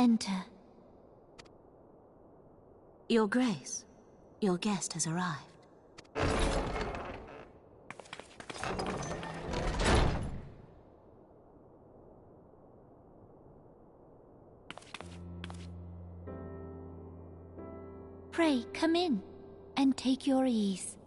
enter. Your Grace, your guest has arrived. Pray, come in, and take your ease.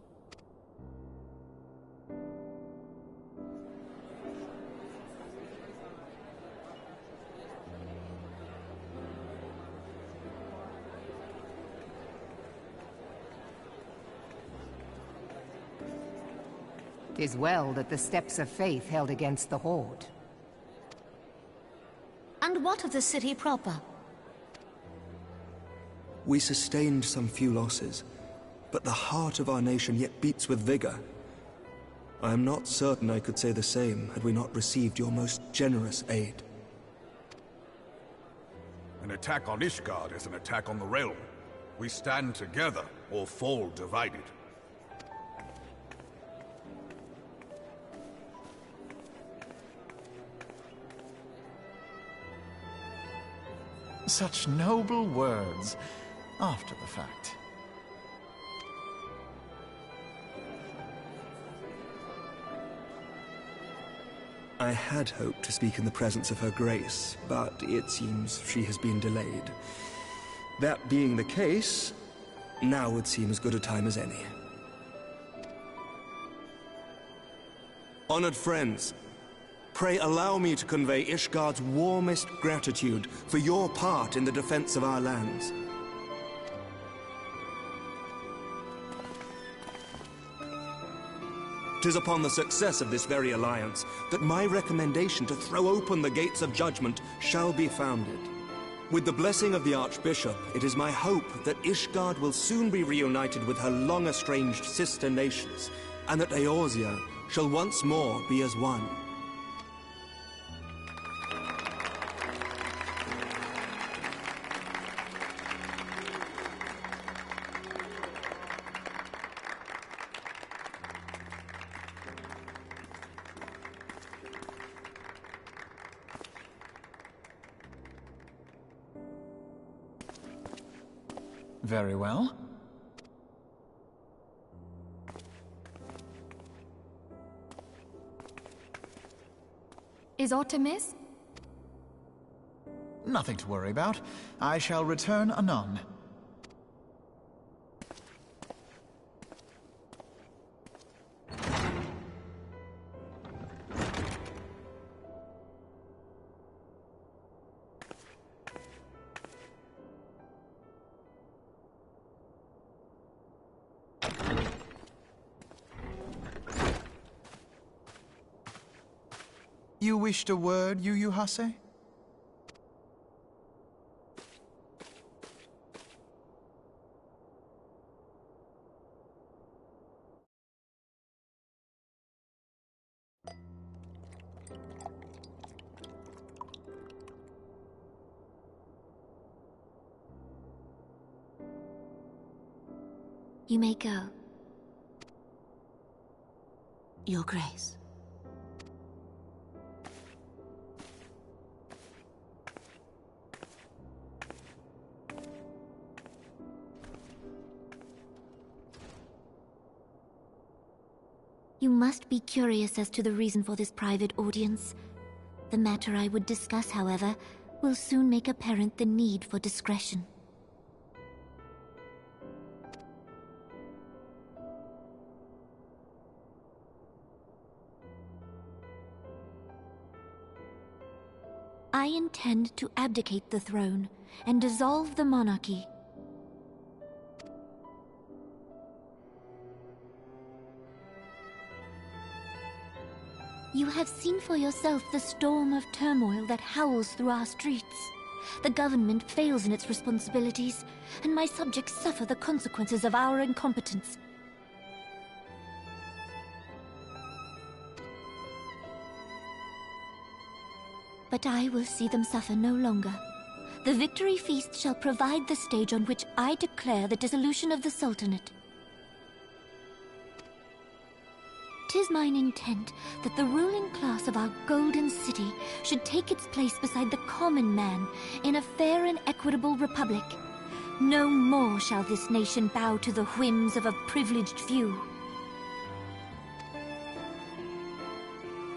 "'Tis well that the steps of faith held against the Horde. And what of the city proper? We sustained some few losses, but the heart of our nation yet beats with vigor. I am not certain I could say the same had we not received your most generous aid. An attack on Ishgard is an attack on the realm. We stand together or fall divided. Such noble words, after the fact. I had hoped to speak in the presence of her grace, but it seems she has been delayed. That being the case, now would seem as good a time as any. Honored friends, pray allow me to convey Ishgard's warmest gratitude for your part in the defense of our lands. "'Tis upon the success of this very alliance that my recommendation to throw open the gates of judgment shall be founded. With the blessing of the Archbishop, it is my hope that Ishgard will soon be reunited with her long-estranged sister nations, and that Eorzea shall once more be as one." Very well. Is aught amiss? Nothing to worry about. I shall return anon. You wished a word, Yu Hase? You may go. Your Grace. You must be curious as to the reason for this private audience. The matter I would discuss, however, will soon make apparent the need for discretion. I intend to abdicate the throne and dissolve the monarchy. You have seen for yourself the storm of turmoil that howls through our streets. The government fails in its responsibilities, and my subjects suffer the consequences of our incompetence. But I will see them suffer no longer. The victory feast shall provide the stage on which I declare the dissolution of the Sultanate. 'Tis is mine intent that the ruling class of our golden city should take its place beside the common man in a fair and equitable republic. No more shall this nation bow to the whims of a privileged few.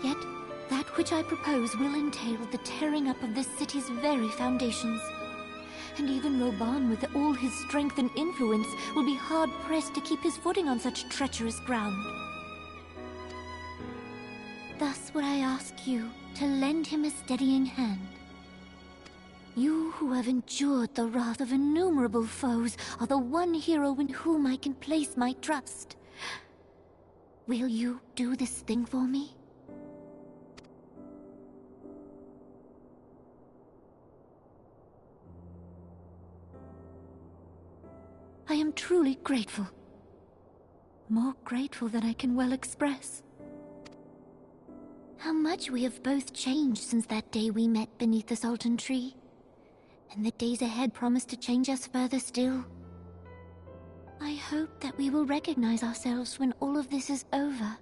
Yet, that which I propose will entail the tearing up of this city's very foundations. And even Roban, with all his strength and influence, will be hard-pressed to keep his footing on such treacherous ground. Thus would I ask you to lend him a steadying hand. You who have endured the wrath of innumerable foes are the one hero in whom I can place my trust. Will you do this thing for me? I am truly grateful. More grateful than I can well express. How much we have both changed since that day we met beneath the Sultan tree. And the days ahead promise to change us further still. I hope that we will recognize ourselves when all of this is over.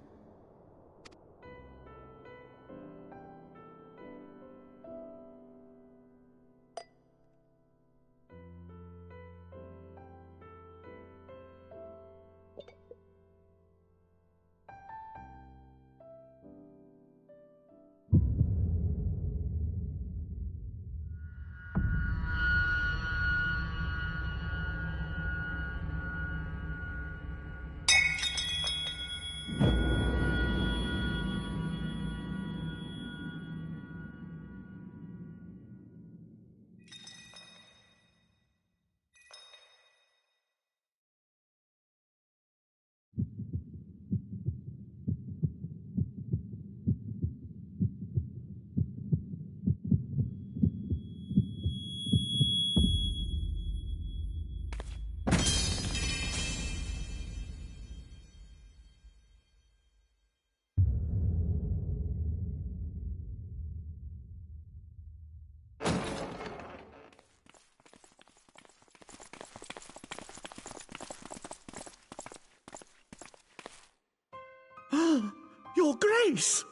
Your Grace!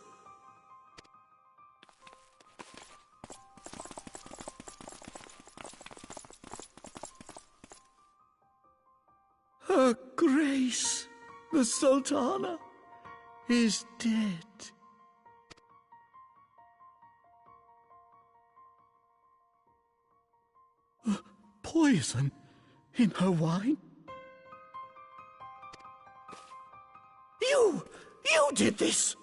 Her Grace, the Sultana, is dead. Poison in her wine? You did this!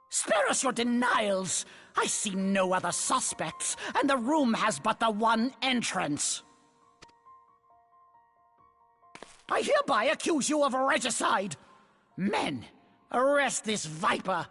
Spare us your denials! I see no other suspects, and the room has but the one entrance. I hereby accuse you of regicide! Men, arrest this viper!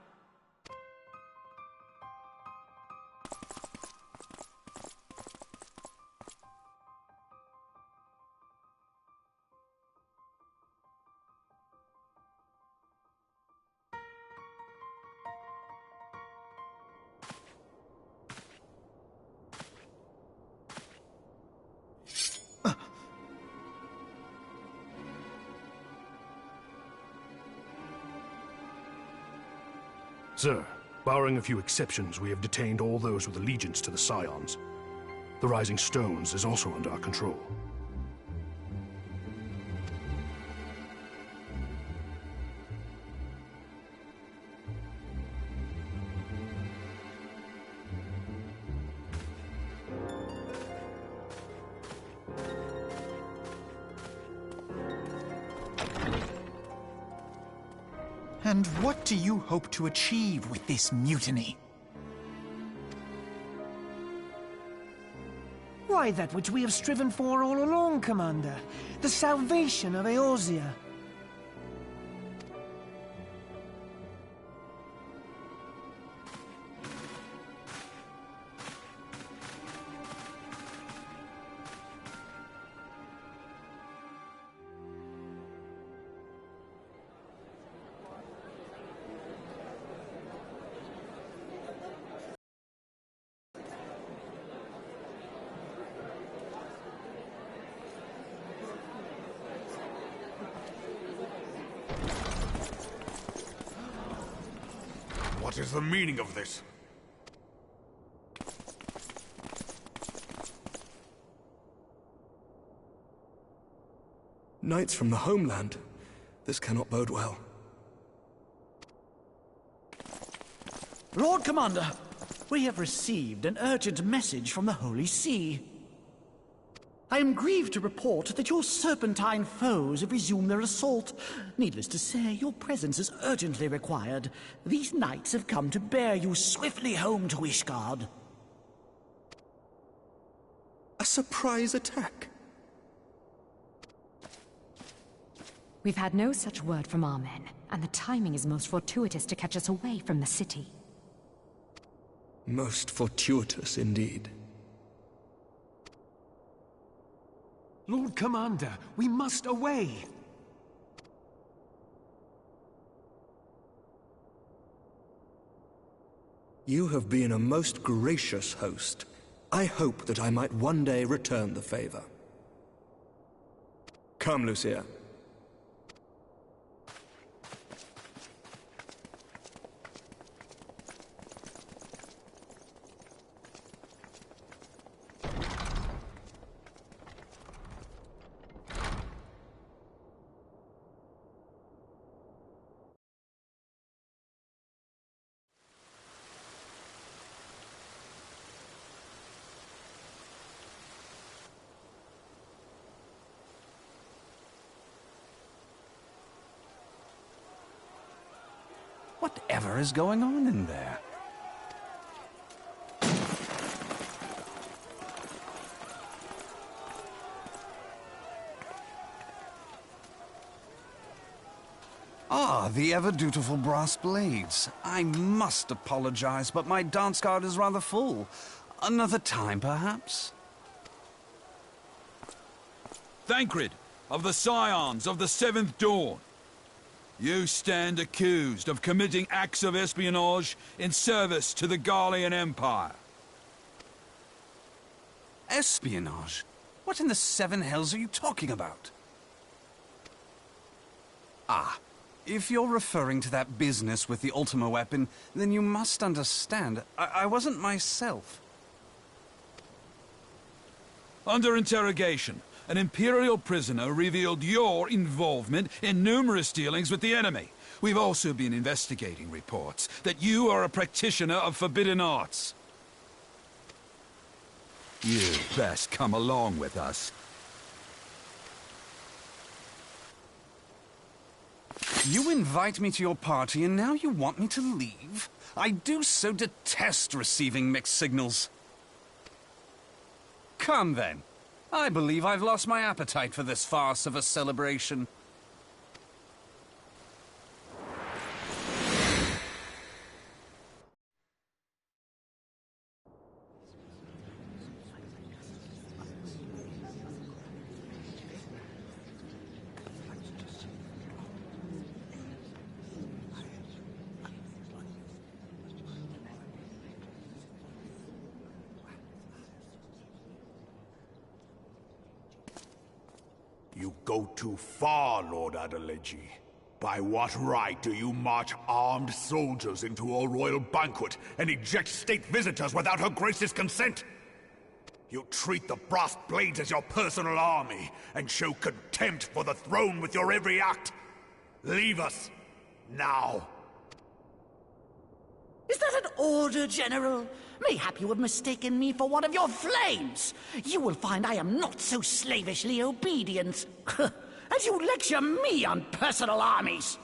Sir, barring a few exceptions, we have detained all those with allegiance to the Scions. The Rising Stones is also under our control. And what do you hope to achieve with this mutiny? Why, that which we have striven for all along, Commander. The salvation of Eorzea. What is the meaning of this? Knights from the homeland. This cannot bode well. Lord Commander, we have received an urgent message from the Holy See. I am grieved to report that your serpentine foes have resumed their assault. Needless to say, your presence is urgently required. These knights have come to bear you swiftly home to Ishgard. A surprise attack? We've had no such word from our men, and the timing is most fortuitous to catch us away from the city. Most fortuitous indeed. Lord Commander, we must away! You have been a most gracious host. I hope that I might one day return the favor. Come, Lucia. Whatever is going on in there? Ah, the ever-dutiful brass blades. I must apologize, but my dance card is rather full. Another time, perhaps? Thancred, of the Scions of the Seventh Dawn. You stand accused of committing acts of espionage in service to the Garlean Empire. Espionage? What in the seven hells are you talking about? Ah, if you're referring to that business with the Ultima weapon, then you must understand, I wasn't myself. Under interrogation, an Imperial prisoner revealed your involvement in numerous dealings with the enemy. We've also been investigating reports that you are a practitioner of forbidden arts. You'd best come along with us. You invite me to your party and now you want me to leave? I do so detest receiving mixed signals. Come then. I believe I've lost my appetite for this farce of a celebration. You go too far, Lord Adeleji. By what right do you march armed soldiers into a royal banquet and eject state visitors without Her Grace's consent? You treat the brass blades as your personal army and show contempt for the throne with your every act. Leave us, now. Is that an order, General? Mayhap you have mistaken me for one of your flames. You will find I am not so slavishly obedient. As you lecture me on personal armies.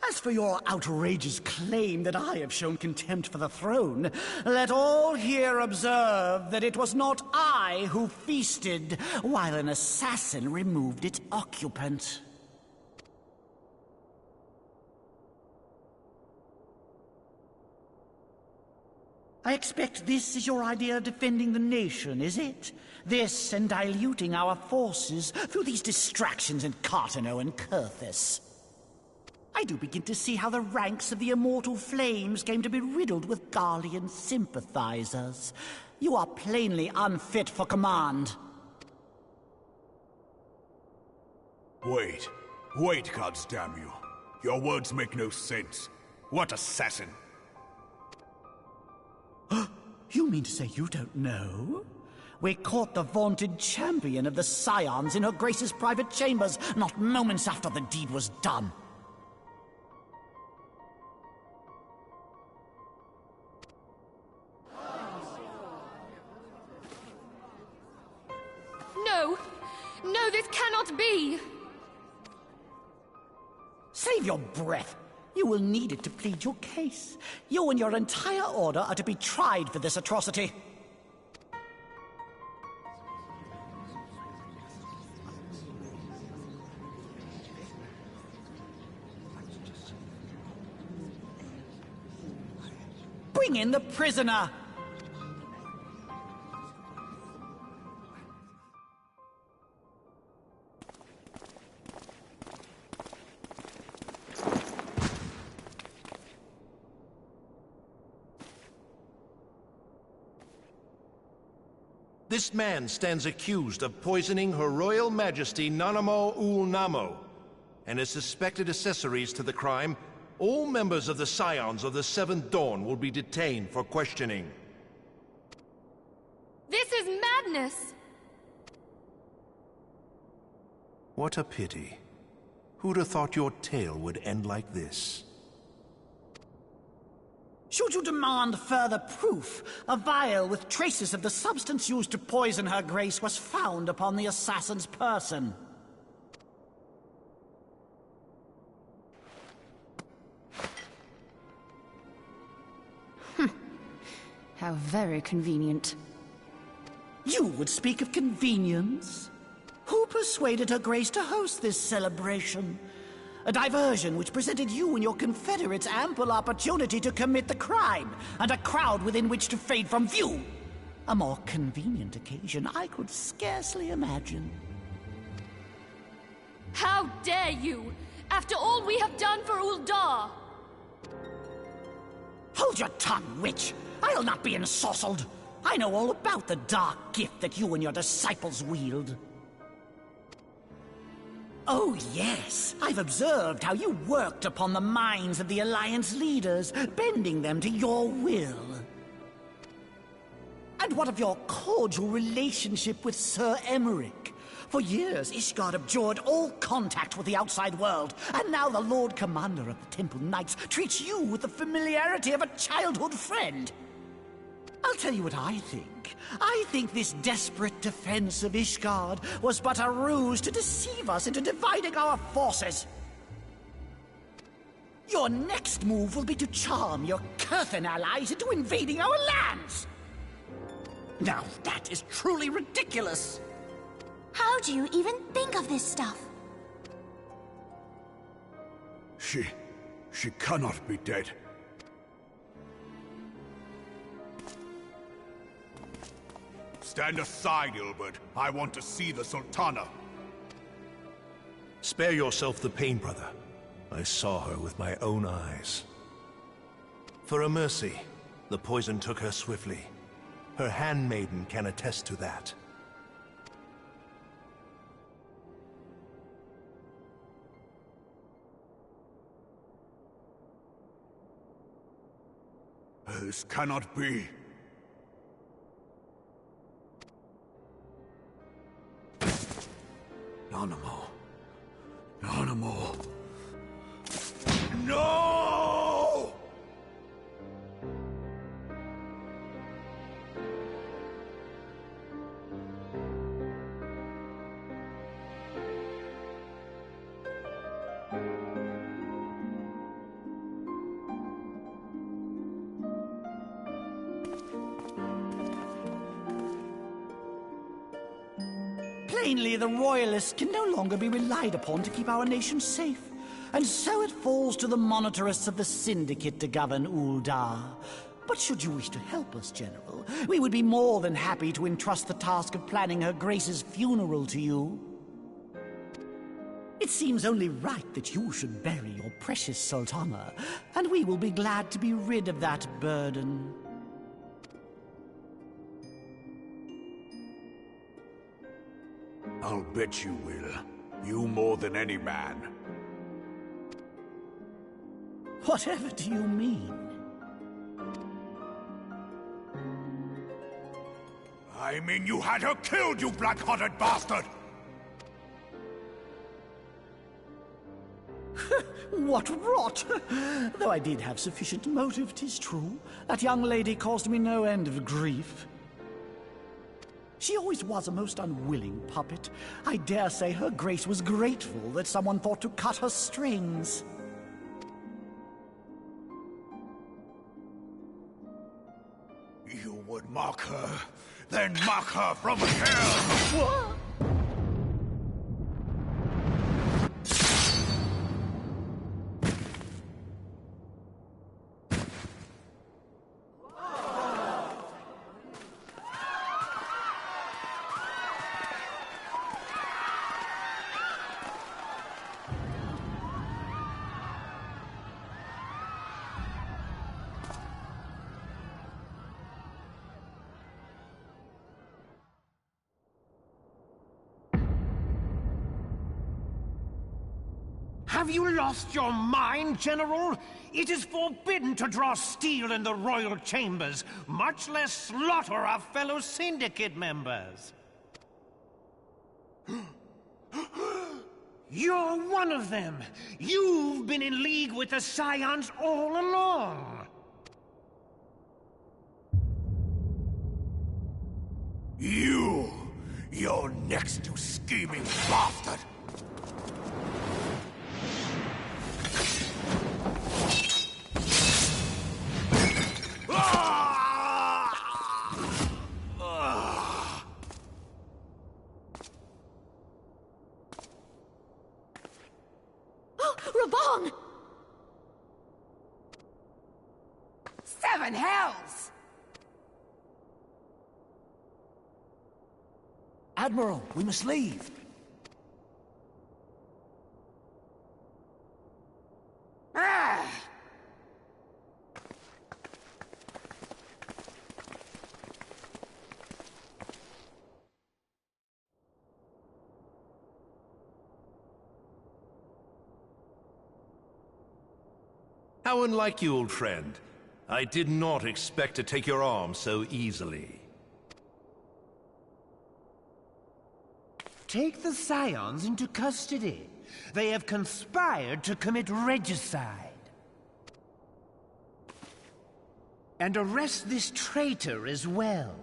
As for your outrageous claim that I have shown contempt for the throne, let all here observe that it was not I who feasted while an assassin removed its occupant. I expect this is your idea of defending the nation, is it? This and diluting our forces through these distractions in Cartano and Kurthis. I do begin to see how the ranks of the Immortal Flames came to be riddled with Garlean sympathizers. You are plainly unfit for command. Wait, goddamn you. Your words make no sense. What assassin? You mean to say you don't know? We caught the vaunted champion of the Scions in her Grace's private chambers, not moments after the deed was done. No! No, this cannot be! Save your breath. You will need it to plead your case. You and your entire order are to be tried for this atrocity. Bring in the prisoner! This man stands accused of poisoning Her Royal Majesty Nanamo Ul Namo, and as suspected accessories to the crime, all members of the Scions of the Seventh Dawn will be detained for questioning. This is madness! What a pity. Who'd have thought your tale would end like this? Should you demand further proof, a vial with traces of the substance used to poison Her Grace was found upon the assassin's person. How very convenient. You would speak of convenience? Who persuaded Her Grace to host this celebration? A diversion which presented you and your confederates ample opportunity to commit the crime, and a crowd within which to fade from view. A more convenient occasion I could scarcely imagine. How dare you! After all we have done for Uldar! Hold your tongue, witch! I'll not be ensorcelled! I know all about the dark gift that you and your disciples wield. Oh, yes. I've observed how you worked upon the minds of the Alliance leaders, bending them to your will. And what of your cordial relationship with Sir Emmerich? For years, Ishgard abjured all contact with the outside world, and now the Lord Commander of the Temple Knights treats you with the familiarity of a childhood friend. I'll tell you what I think. I think this desperate defense of Ishgard was but a ruse to deceive us into dividing our forces. Your next move will be to charm your Kurthan allies into invading our lands. Now that is truly ridiculous. How do you even think of this stuff? She cannot be dead. Stand aside, Ilbert. I want to see the Sultana. Spare yourself the pain, brother. I saw her with my own eyes. For a mercy, the poison took her swiftly. Her handmaiden can attest to that. This cannot be. Nanamo. Nanamo. No! Plainly, the Royalists can no longer be relied upon to keep our nation safe. And so it falls to the monitorists of the Syndicate to govern Uldar. But should you wish to help us, General, we would be more than happy to entrust the task of planning Her Grace's funeral to you. It seems only right that you should bury your precious Sultana, and we will be glad to be rid of that burden. I'll bet you will. You more than any man. Whatever do you mean? I mean you had her killed, you black-hearted bastard! What rot! Though I did have sufficient motive, 'tis true. That young lady caused me no end of grief. She always was a most unwilling puppet. I dare say her grace was grateful that someone thought to cut her strings. You would mock her, then mock her from hell! What? Have you lost your mind, General? It is forbidden to draw steel in the royal chambers, much less slaughter our fellow syndicate members. You're one of them! You've been in league with the Scions all along! You're next, you scheming bastard! Raban! 7 hells! Admiral, we must leave. Ah! How unlike you, old friend. I did not expect to take your arm so easily. Take the Scions into custody. They have conspired to commit regicide. And arrest this traitor as well.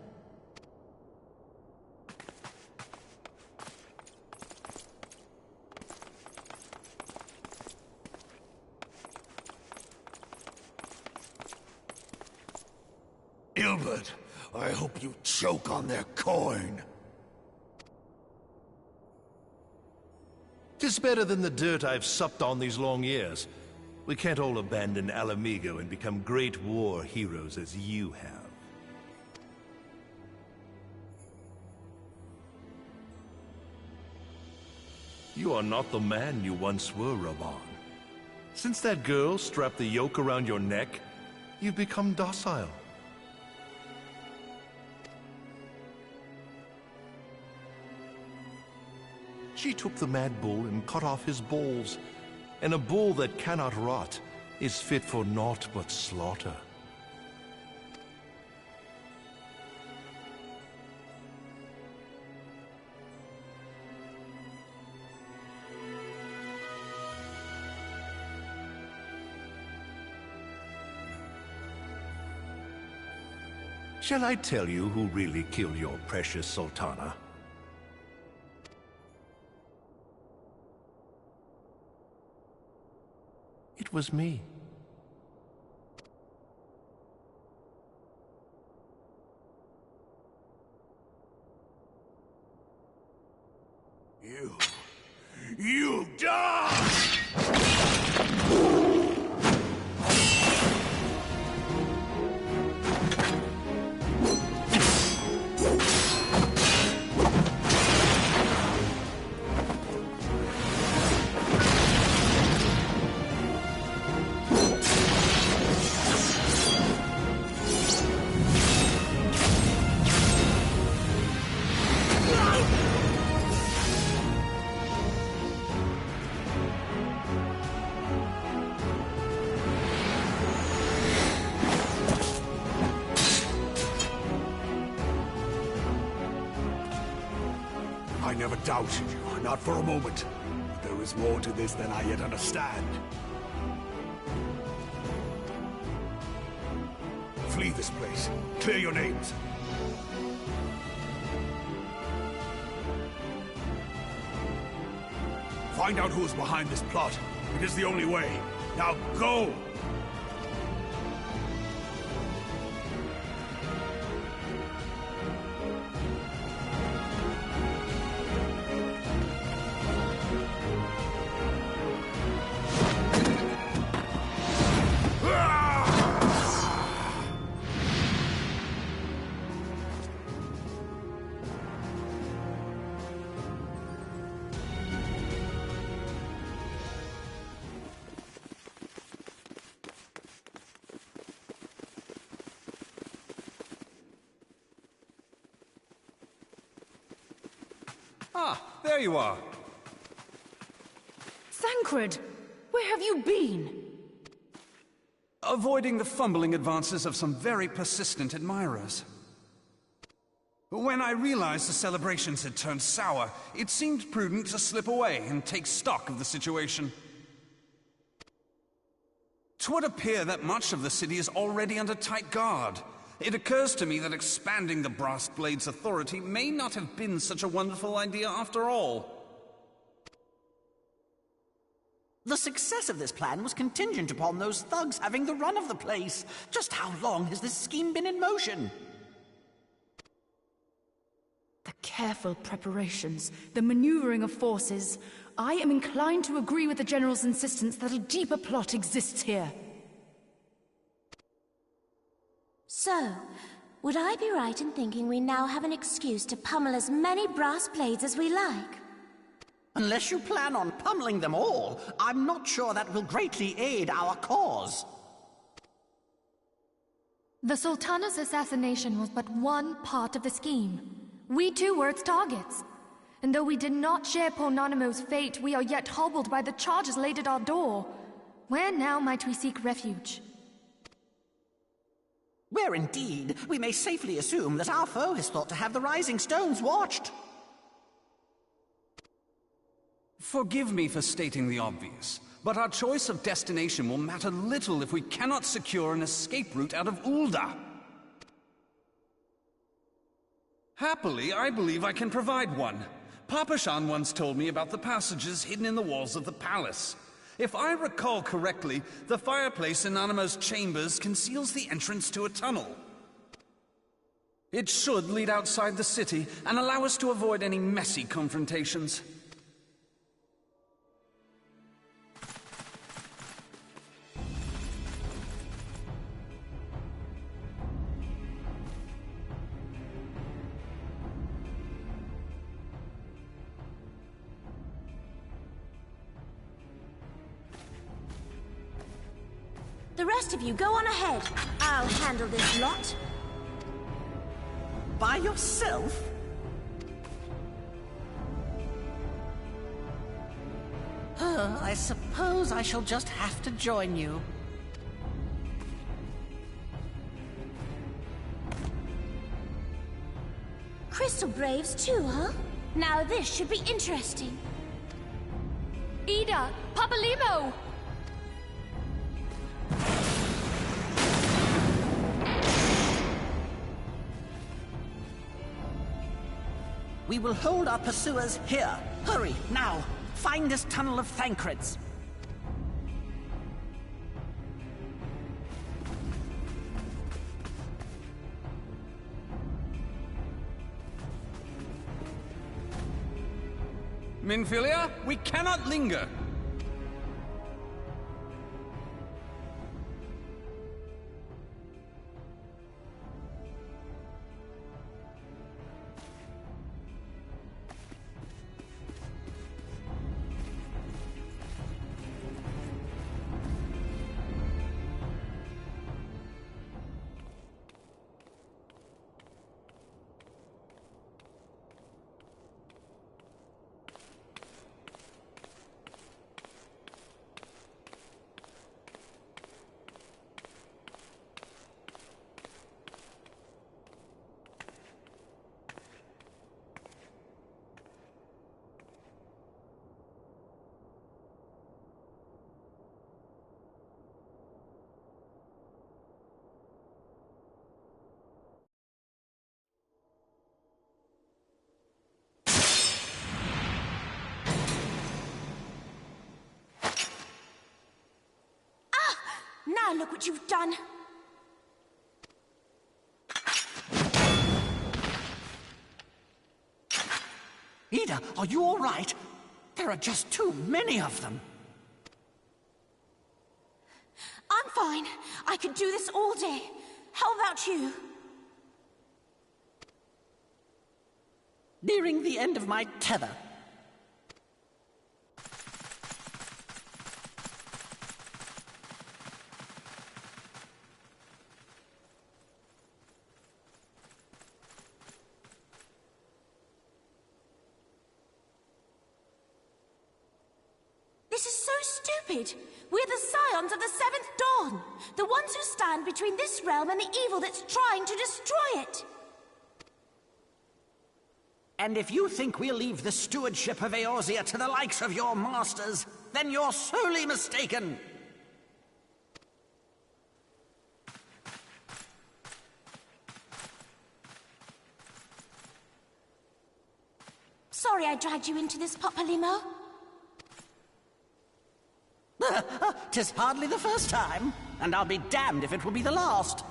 Ilbert, I hope you choke on their coin. 'Tis better than the dirt I've supped on these long years. We can't all abandon Alamigo and become great war heroes as you have. You are not the man you once were, Raban. Since that girl strapped the yoke around your neck, you've become docile. She took the mad bull and cut off his balls, and a bull that cannot rot is fit for naught but slaughter. Shall I tell you who really killed your precious Sultana? It was me. You die! never doubted you, not for a moment. But there is more to this than I yet understand. Flee this place. Clear your names. Find out who is behind this plot. It is the only way. Now go! Ah, there you are. Thancred! Where have you been? Avoiding the fumbling advances of some very persistent admirers. When I realized the celebrations had turned sour, it seemed prudent to slip away and take stock of the situation. 'Twould appear that much of the city is already under tight guard. It occurs to me that expanding the Brass Blade's authority may not have been such a wonderful idea after all. The success of this plan was contingent upon those thugs having the run of the place. Just how long has this scheme been in motion? The careful preparations, the maneuvering of forces. I am inclined to agree with the General's insistence that a deeper plot exists here. So, would I be right in thinking we now have an excuse to pummel as many brass blades as we like? Unless you plan on pummeling them all, I'm not sure that will greatly aid our cause. The Sultana's assassination was but one part of the scheme. We too were its targets. And though we did not share Ponanamo's fate, we are yet hobbled by the charges laid at our door. Where now might we seek refuge? Where indeed, we may safely assume that our foe is thought to have the Rising Stones watched. Forgive me for stating the obvious, but our choice of destination will matter little if we cannot secure an escape route out of Ul'dah. Happily, I believe I can provide one. Papashan once told me about the passages hidden in the walls of the palace. If I recall correctly, the fireplace in Animo's chambers conceals the entrance to a tunnel. It should lead outside the city and allow us to avoid any messy confrontations. The rest of you, go on ahead. I'll handle this lot. By yourself? I suppose I shall just have to join you. Crystal Braves too, huh? Now this should be interesting. Ida! Papalimo! We will hold our pursuers here. Hurry, now! Find this tunnel of Thancred's. Minfilia, we cannot linger! Now look what you've done. Ida, are you all right? There are just too many of them. I'm fine. I could do this all day. How about you? Nearing the end of my tether. This is so stupid. We're the scions of the Seventh Dawn. The ones who stand between this realm and the evil that's trying to destroy it. And if you think we'll leave the stewardship of Eorzea to the likes of your masters, then you're sorely mistaken. Sorry I dragged you into this, Papalymo. 'Tis hardly the first time, and I'll be damned if it will be the last.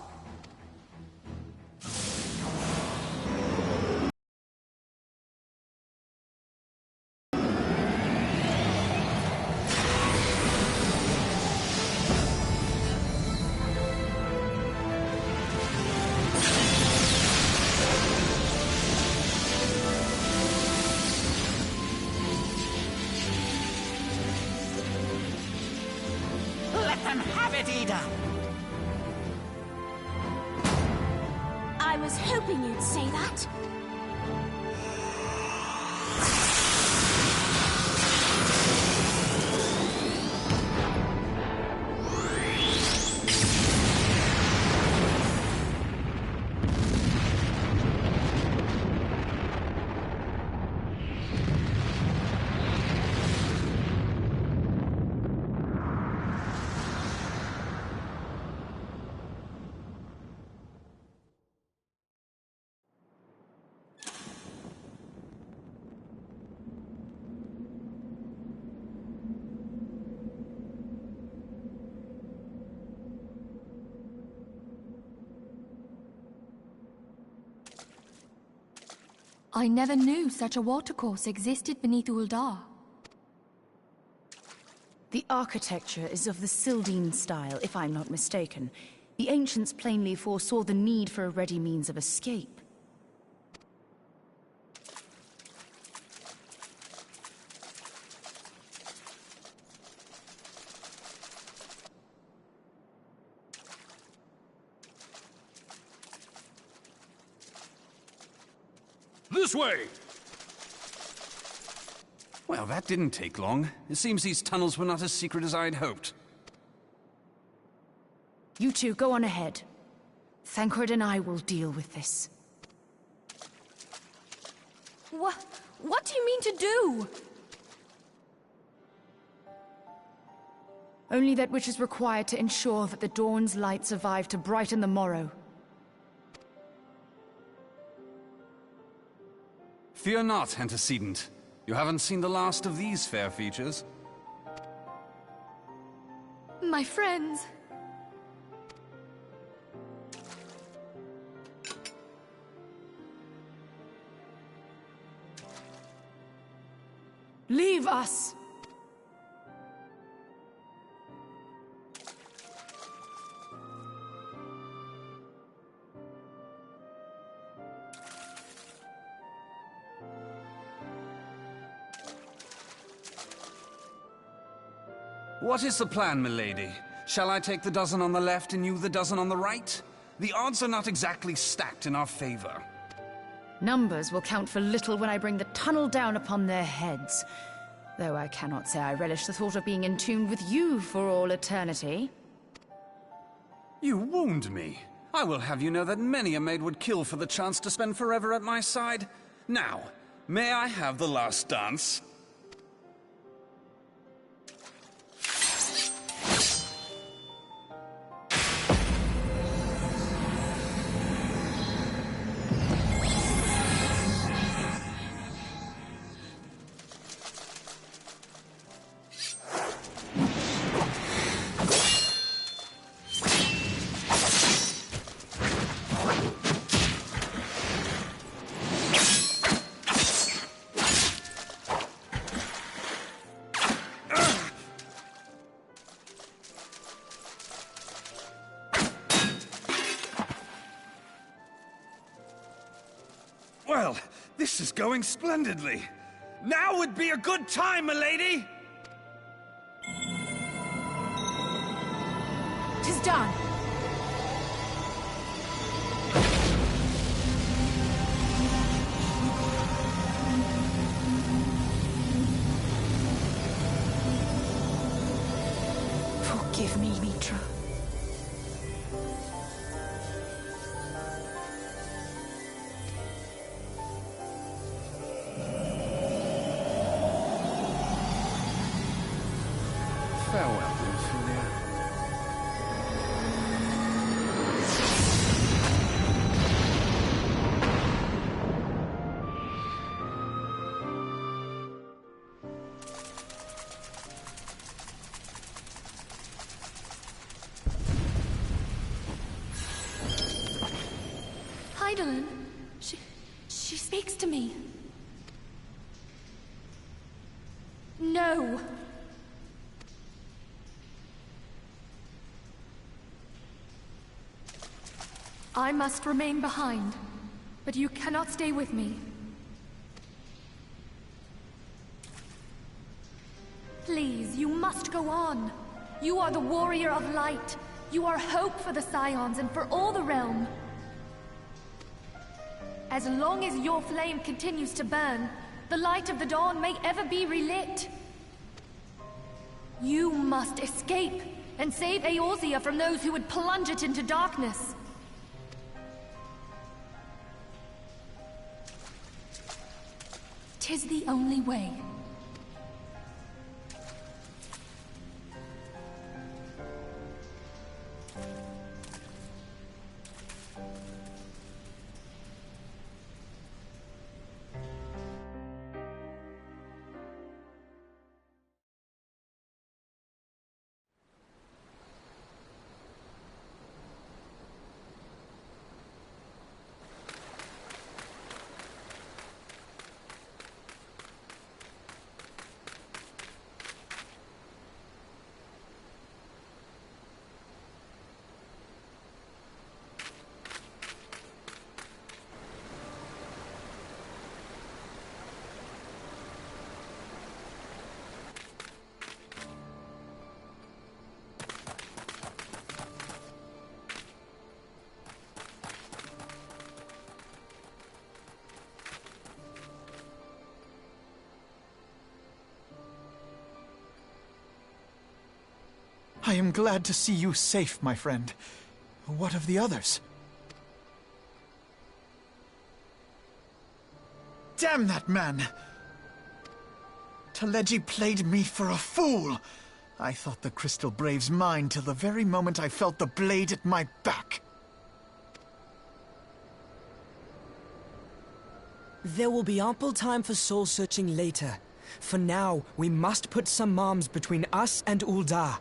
Let them have it, Ida! I was hoping you'd say that. I never knew such a watercourse existed beneath Uldar. The architecture is of the Sildine style, if I'm not mistaken. The ancients plainly foresaw the need for a ready means of escape. This way! Well, that didn't take long. It seems these tunnels were not as secret as I'd hoped. You two, go on ahead. Thancred and I will deal with this. What do you mean to do? Only that which is required to ensure that the dawn's light survive to brighten the morrow. Fear not, antecedent. You haven't seen the last of these fair features. My friends. Leave us! What is the plan, milady? Shall I take the dozen on the left and you the dozen on the right? The odds are not exactly stacked in our favor. Numbers will count for little when I bring the tunnel down upon their heads. Though I cannot say I relish the thought of being in tune with you for all eternity. You wound me. I will have you know that many a maid would kill for the chance to spend forever at my side. Now, may I have the last dance? Well, this is going splendidly. Now would be a good time, milady! 'Tis done. Forgive me, Mitra. Farewell, Ophelia. Heidelin, she speaks to me. No. I must remain behind, but you cannot stay with me. Please, you must go on. You are the warrior of light. You are hope for the Scions and for all the realm. As long as your flame continues to burn, the light of the dawn may ever be relit. You must escape and save Eorzea from those who would plunge it into darkness. 'Tis the only way. I am glad to see you safe, my friend. What of the others? Damn that man! Taleji played me for a fool! I thought the Crystal Brave's mine till the very moment I felt the blade at my back. There will be ample time for soul-searching later. For now, we must put some arms between us and Ul'dah.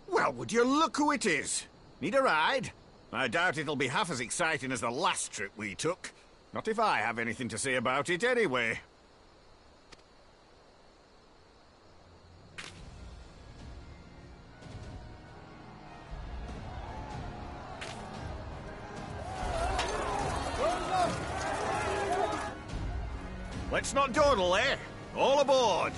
Well, would you look who it is? Need a ride? I doubt it'll be half as exciting as the last trip we took. Not if I have anything to say about it anyway. Let's not dawdle, eh? All aboard!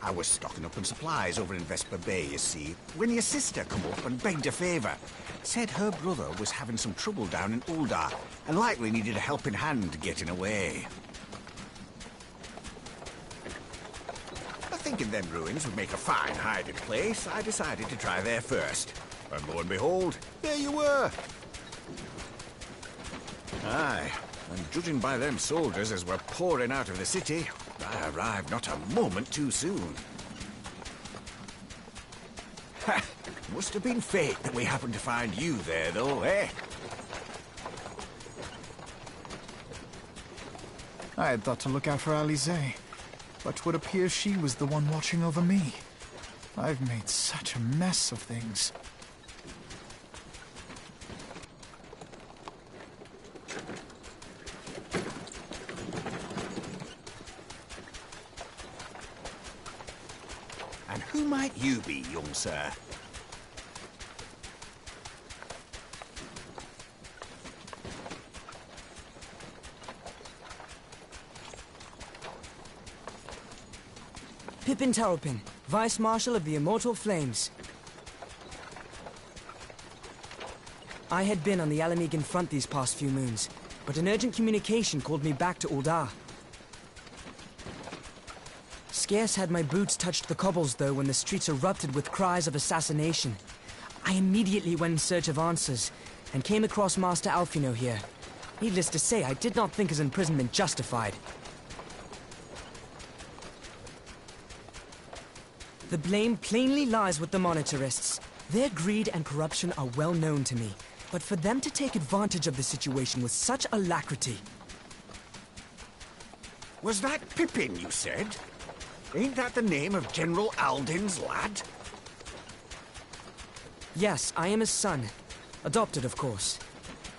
I was stocking up on supplies over in Vesper Bay, you see, when your sister come up and begged a favour. Said her brother was having some trouble down in Uldar, and likely needed a helping hand getting away. Thinking them ruins would make a fine hiding place, I decided to try there first. And lo and behold, there you were! Aye, and judging by them soldiers as were pouring out of the city, I arrived not a moment too soon. Ha! Must have been fate that we happened to find you there, though, eh? I had thought to look out for Alize, but 'twould appear she was the one watching over me. I've made such a mess of things. And who might you be, young sir? Pippin Taropin, Vice Marshal of the Immortal Flames. I had been on the Alamegan front these past few moons, but an urgent communication called me back to Uldar. Scarce had my boots touched the cobbles, though, when the streets erupted with cries of assassination. I immediately went in search of answers, and came across Master Alfino here. Needless to say, I did not think his imprisonment justified. The blame plainly lies with the Monitarists. Their greed and corruption are well known to me, but for them to take advantage of the situation with such alacrity... Was that Pippin, you said? Ain't that the name of General Alden's lad? Yes, I am his son. Adopted, of course.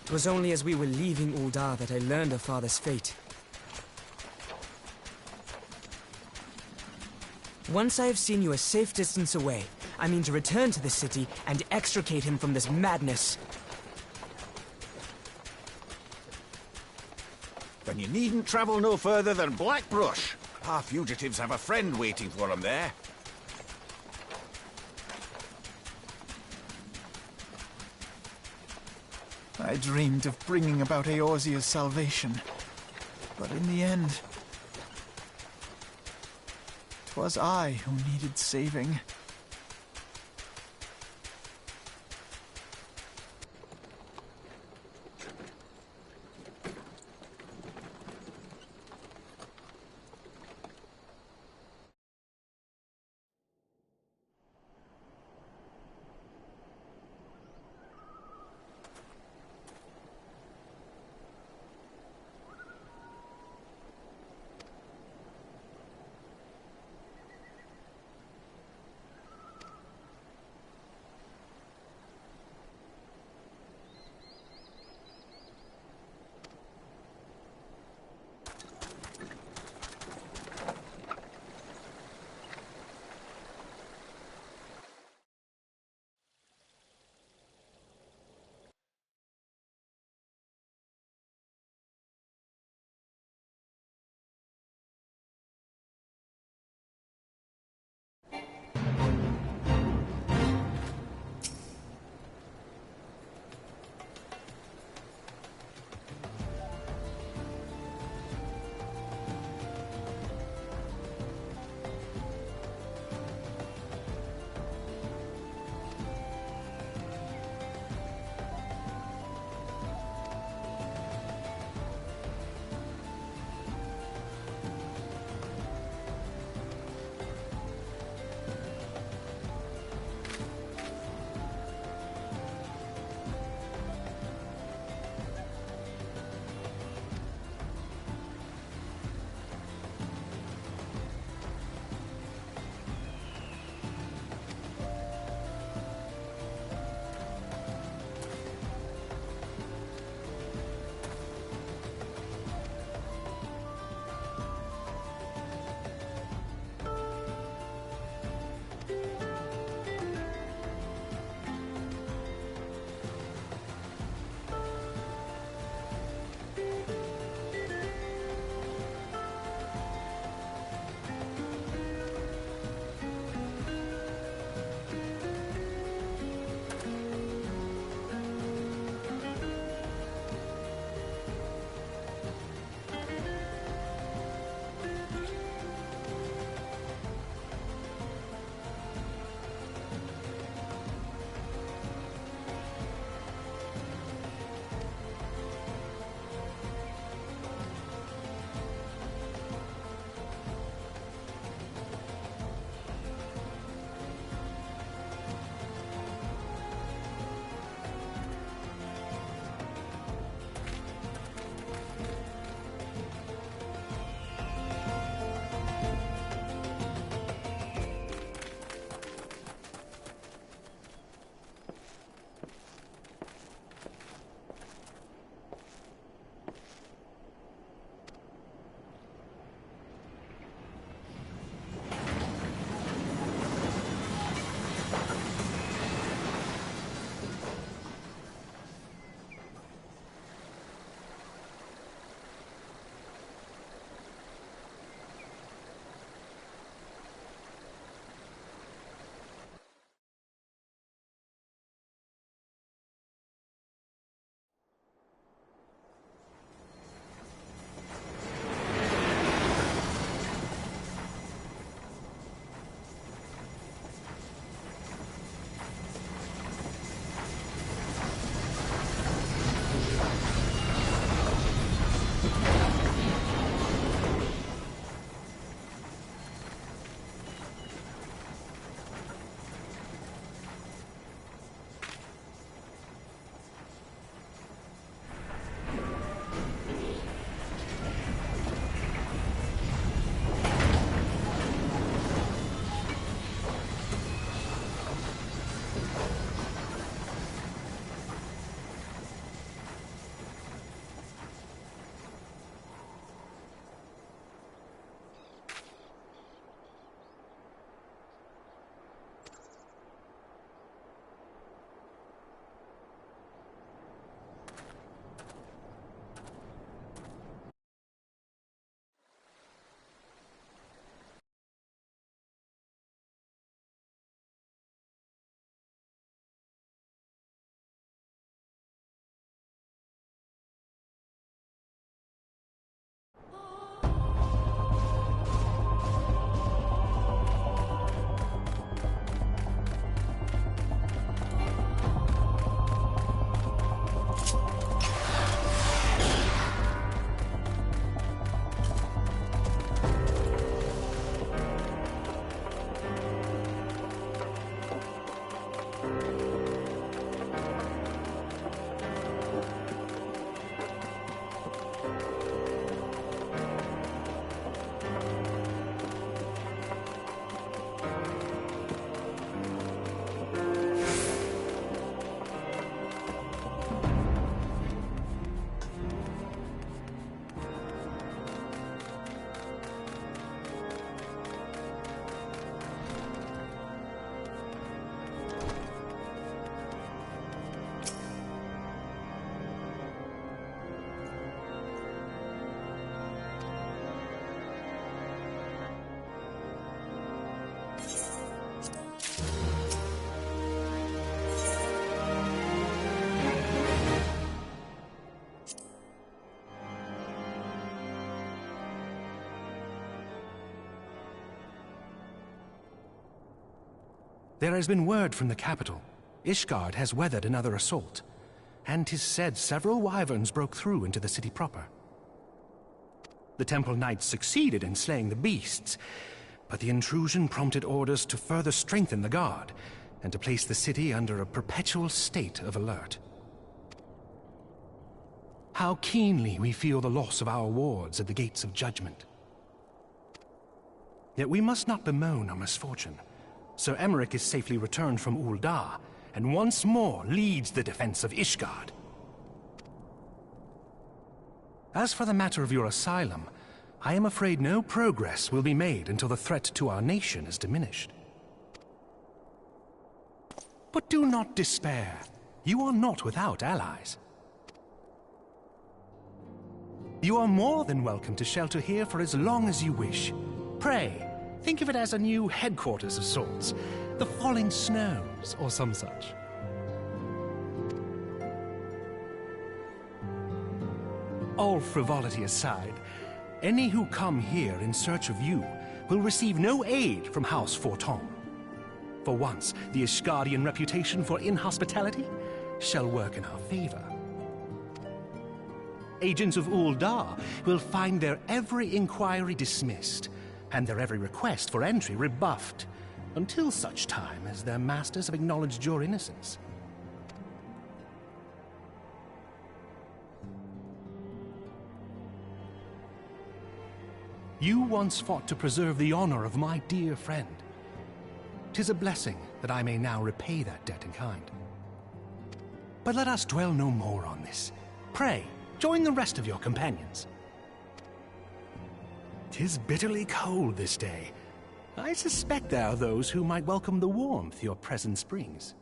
It was only as we were leaving Uldar that I learned of father's fate. Once I have seen you a safe distance away, I mean to return to the city and extricate him from this madness. Then you needn't travel no further than Blackbrush. Our fugitives have a friend waiting for them there. I dreamed of bringing about Eorzea's salvation, but in the end... 'twas I who needed saving. There has been word from the capital. Ishgard has weathered another assault, and 'tis said several wyverns broke through into the city proper. The Temple Knights succeeded in slaying the beasts, but the intrusion prompted orders to further strengthen the guard, and to place the city under a perpetual state of alert. How keenly we feel the loss of our wards at the gates of judgment. Yet we must not bemoan our misfortune. Sir Emmerich is safely returned from Ul'dah, and once more leads the defense of Ishgard. As for the matter of your asylum, I am afraid no progress will be made until the threat to our nation is diminished. But do not despair. You are not without allies. You are more than welcome to shelter here for as long as you wish. Pray, think of it as a new headquarters of sorts. The Falling Snows, or some such. All frivolity aside, any who come here in search of you will receive no aid from House Forton. For once, the Ishgardian reputation for inhospitality shall work in our favor. Agents of Ul'dah will find their every inquiry dismissed, and their every request for entry rebuffed, until such time as their masters have acknowledged your innocence. You once fought to preserve the honor of my dear friend. 'Tis a blessing that I may now repay that debt in kind. But let us dwell no more on this. Pray, join the rest of your companions. 'Tis bitterly cold this day. I suspect there are those who might welcome the warmth your presence brings.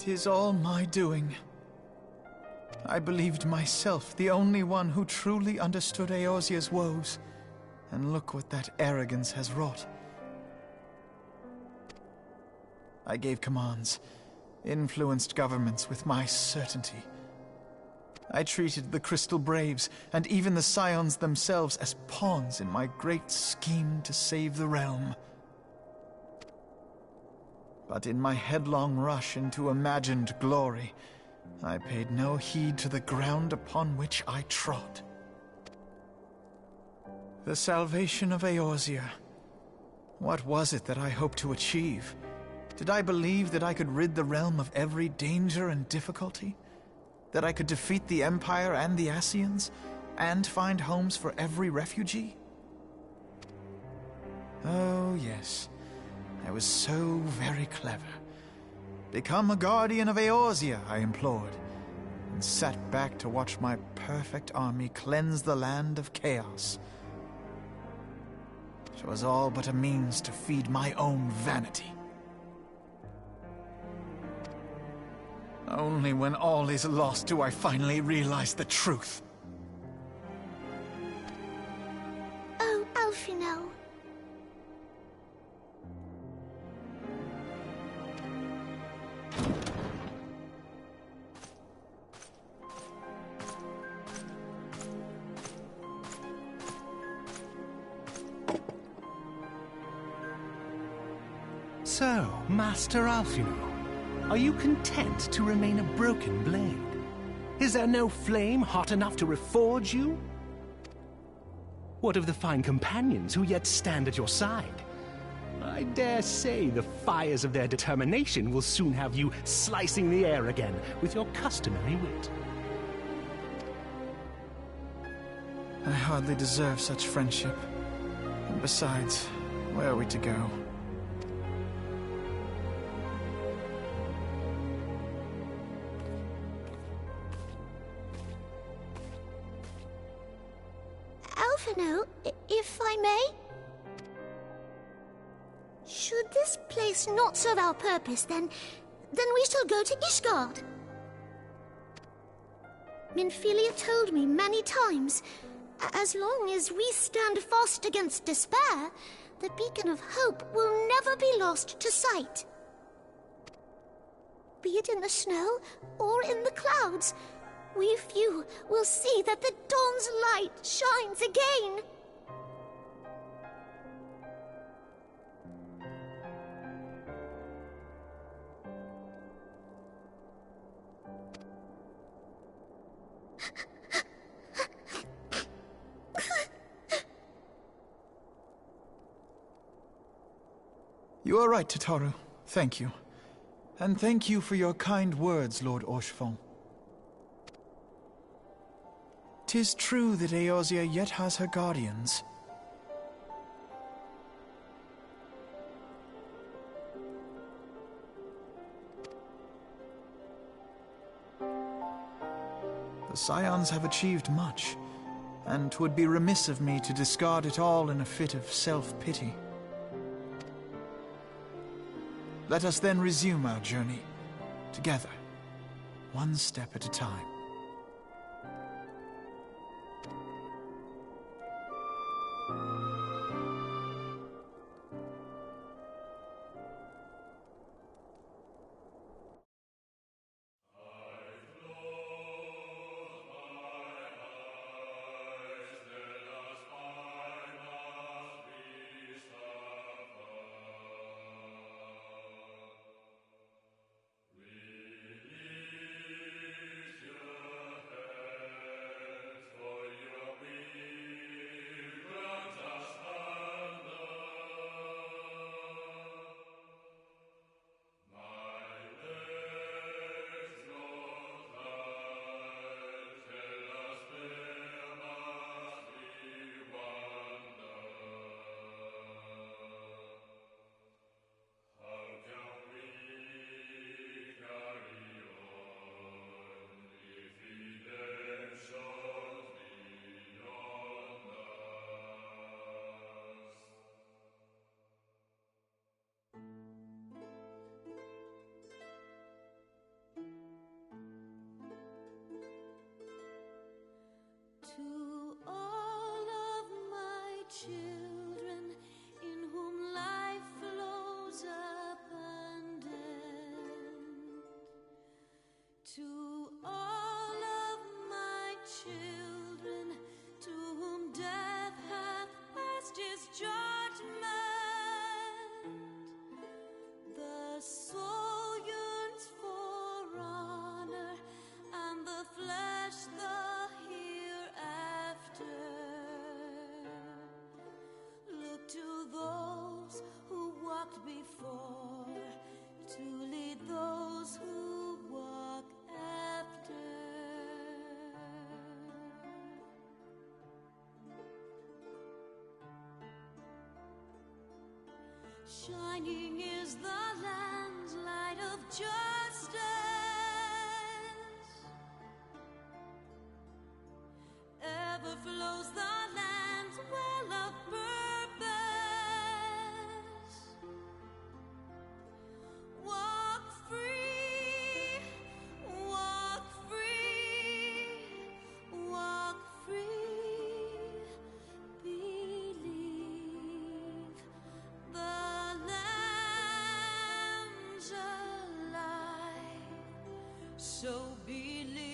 'Tis all my doing. I believed myself the only one who truly understood Eorzea's woes, and look what that arrogance has wrought. I gave commands, influenced governments with my certainty. I treated the Crystal Braves, and even the Scions themselves, as pawns in my great scheme to save the realm. But in my headlong rush into imagined glory, I paid no heed to the ground upon which I trod. The salvation of Eorzea. What was it that I hoped to achieve? Did I believe that I could rid the realm of every danger and difficulty? That I could defeat the Empire and the Ascians, and find homes for every refugee? Oh, yes. I was so very clever. Become a guardian of Eorzea, I implored, and sat back to watch my perfect army cleanse the land of chaos. It was all but a means to feed my own vanity. Only when all is lost do I finally realize the truth. Oh, Alphino. So, Master Alphino, are you content to remain a broken blade? Is there no flame hot enough to reforge you? What of the fine companions who yet stand at your side? I dare say the fires of their determination will soon have you slicing the air again with your customary wit. I hardly deserve such friendship. And besides, where are we to go? Alphino, if I may? Should this place not serve our purpose, then we shall go to Ishgard. Minfilia told me many times, as long as we stand fast against despair, the beacon of hope will never be lost to sight. Be it in the snow or in the clouds, we few will see that the dawn's light shines again. You are right, Tataru. Thank you. And thank you for your kind words, Lord Orchefon. 'Tis true that Eorzea yet has her guardians. The Scions have achieved much, and 'twould be remiss of me to discard it all in a fit of self-pity. Let us then resume our journey, together, one step at a time. Shining is the land's light of justice. Ever flows the land's well of purpose. Walk free, walk free, walk free. Believe the lamb's alive. So believe.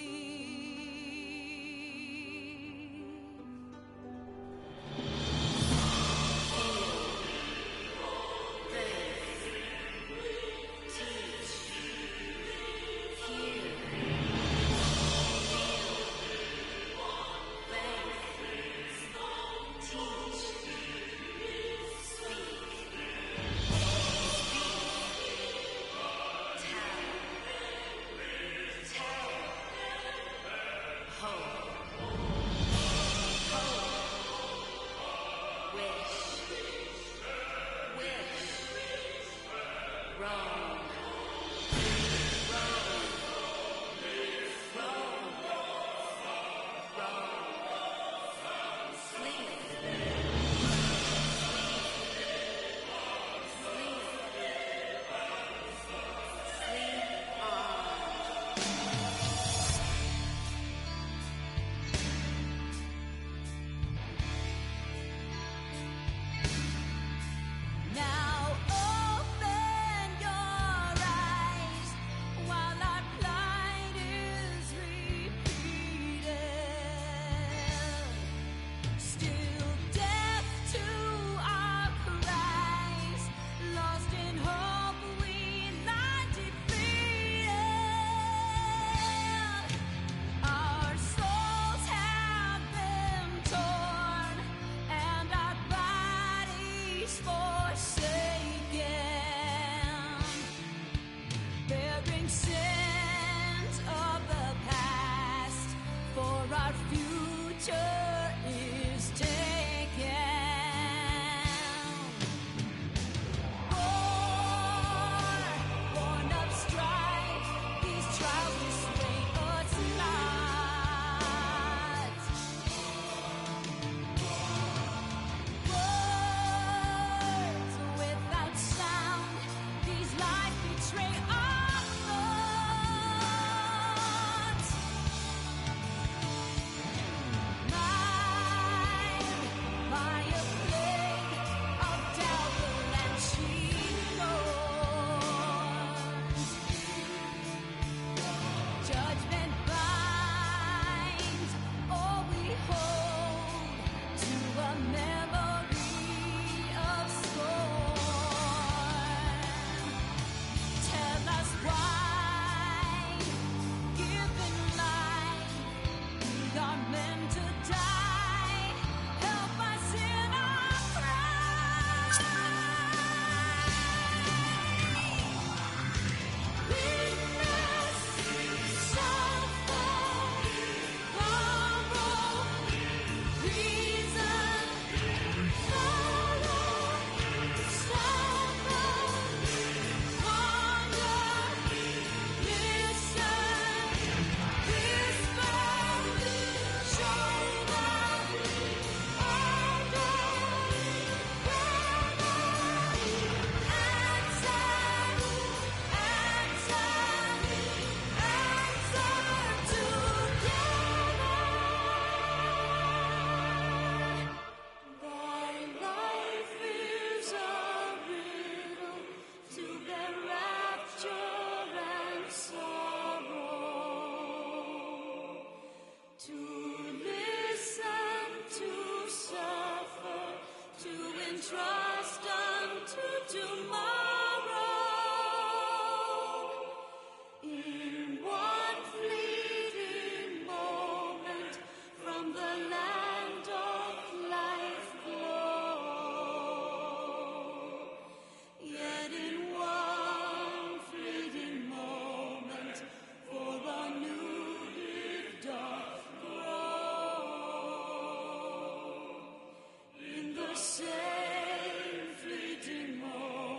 Same fleeting moment.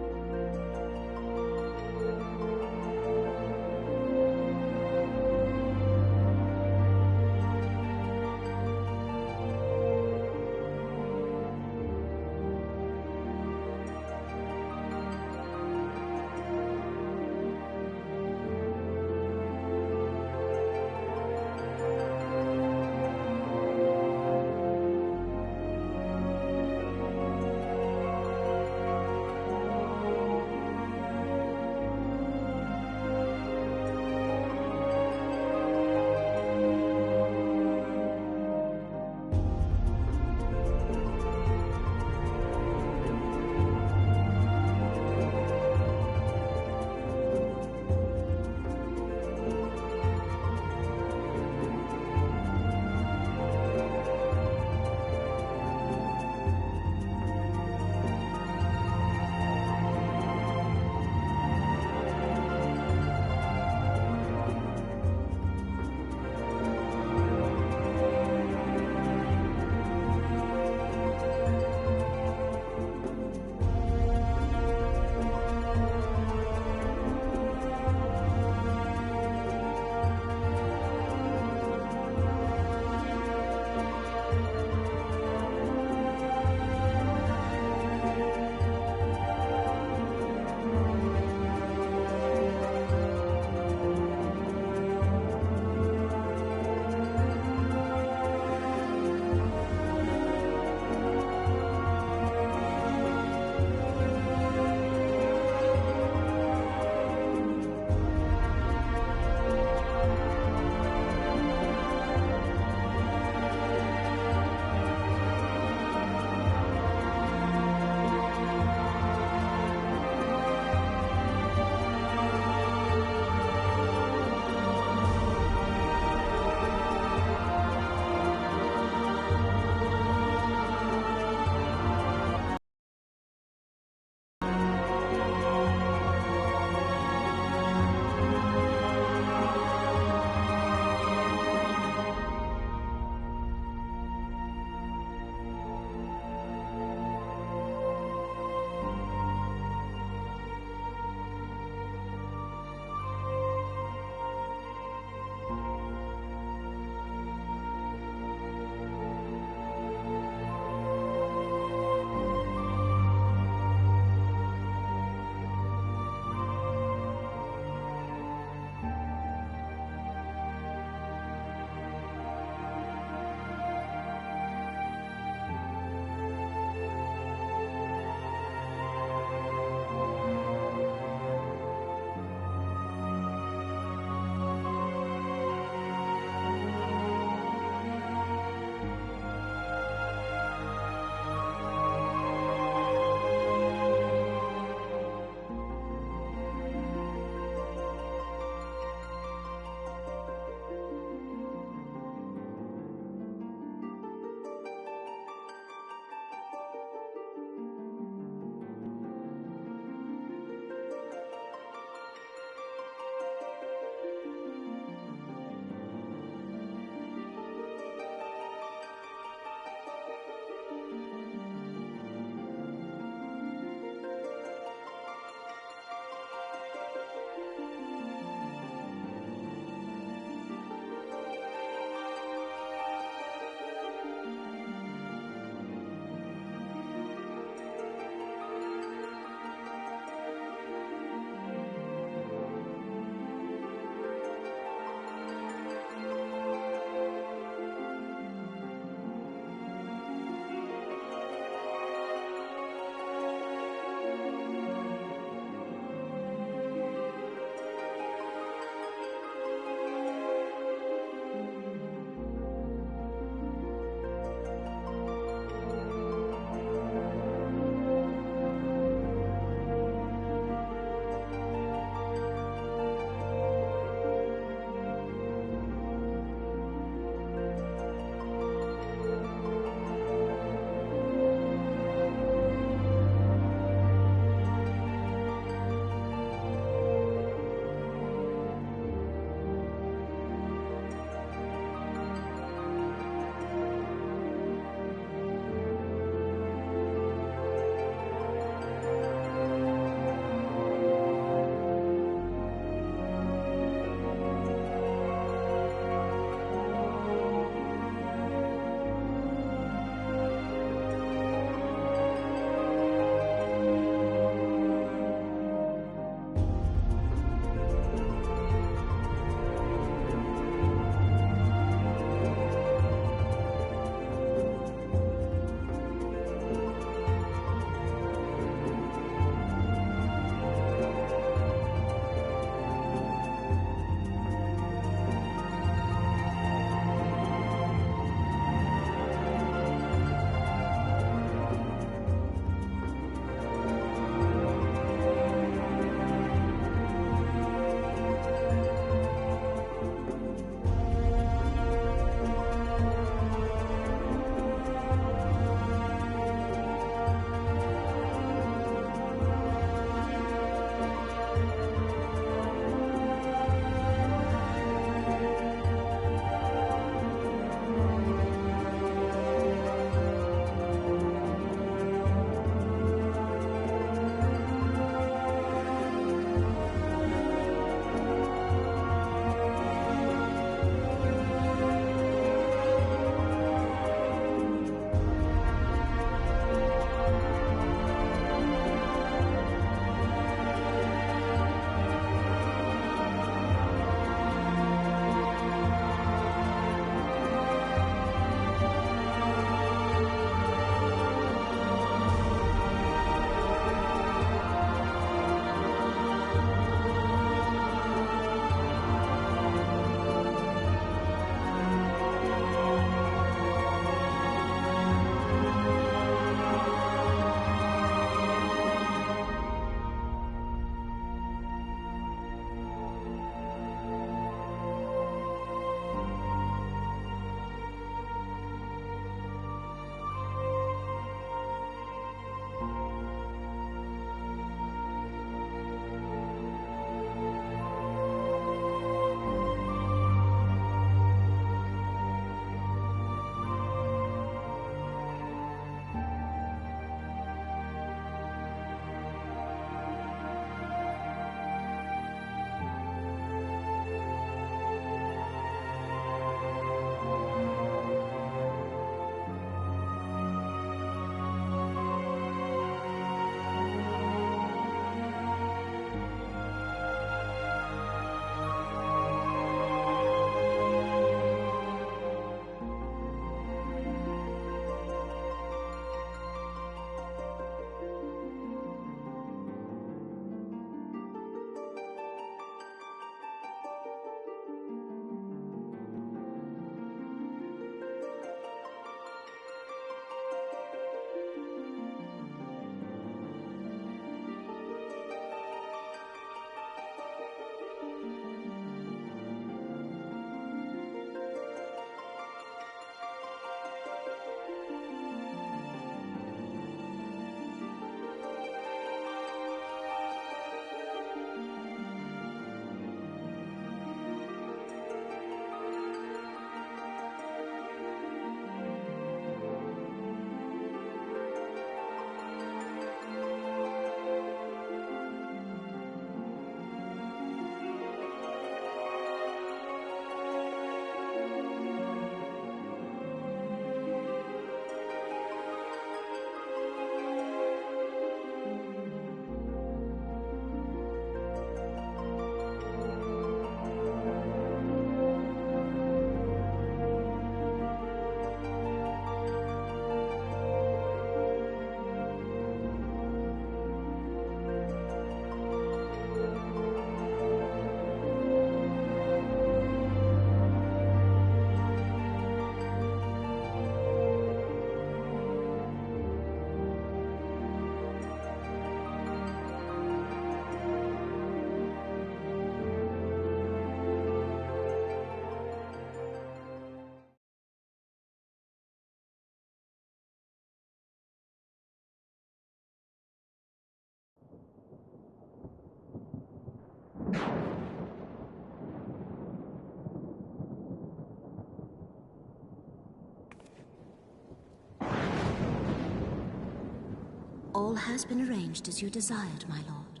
All has been arranged as you desired, my lord.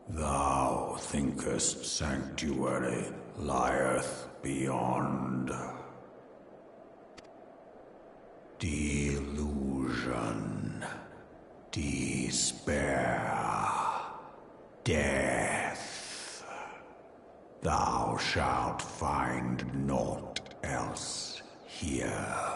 Thou thinkest sanctuary lieth beyond. Delusion, despair, death. Thou shalt find naught else here.